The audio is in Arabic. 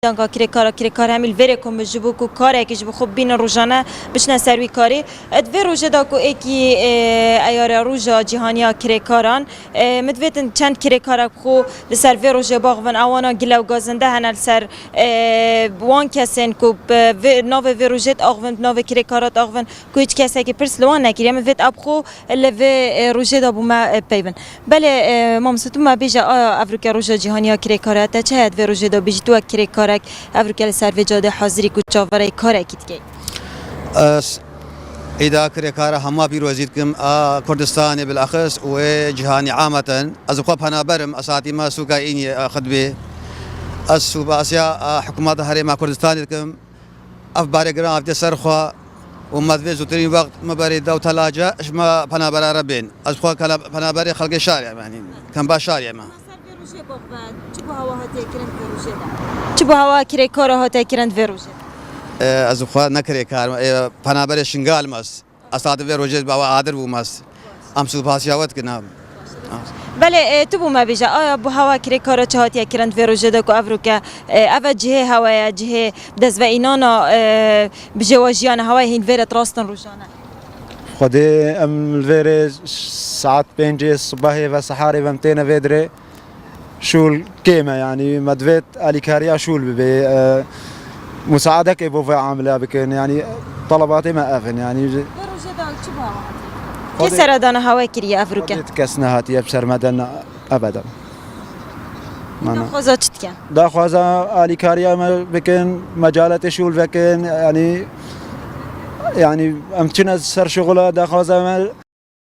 دانگا کرکار همیل وره کم جبو کو کاره که جبو خوب بین روزانه بشن سروی کاری ادوی روزه دا کو اکی ایار روزا جهانیا کرکاران مدویتن چند کرکار خو لسر وی روزه باغون آوانا گلو گازنده هنال سر وان کسین کو نو وی روزه آغون نو کرکارات آغون کو هیچ کسی که پرس لوان نکریم مدویت اب خو لوی روزه دا بوم پیون بله مامستو ما بیجا افریقا روزا جهانیا کرکارات چه ادوی روزه دا بیج تو کرکار افریقا سر وجاده حاضری کو چاوره کاره کیت کی إذا كريكارا هما بيروزيد كم كردستان بالأخص وجهاني عامة أزقوا هنا برم أساتي ما سوكا إني أخذ به السوبا أسيا حكومات هري مع كردستان كم أفبار جرام أفدي سرخوا ومدفع زوترين وقت مبارد دو ثلاجة إيش ما هنا برا ربين أزقوا كلا هنا بري خلق الشارع يعني كم باشارع ما چبو هوا کرکار ها تکرند وروجه از خود نکرکار پنابر شنگال ماست اساد وروجه با عادر بو ماست ام سوپاسیاوت کنم بله تو بو ما بیجا آیا بو هوا کرکار چه هاتی کرند وروجه دکو افروکا اول جهه هوای جهه دز و اینانا بجواجیان هوای هین ورد راستن روزانه خودی ام الویر ساعت 5 الصبح و سحاری و 200 فيدري شول كيما يعني مدفت اليكاريا شول ببي مساعدك ابو في عامله بكن يعني طلباتي ما افن يعني كسر دانا هواي كريا افريقيا كسنا هاتي ابشر مدن ابدا ما خوزاتك دا خوازا اليكاريا بكن مجالات شول بكن يعني امتنا سر شغله دا خوازا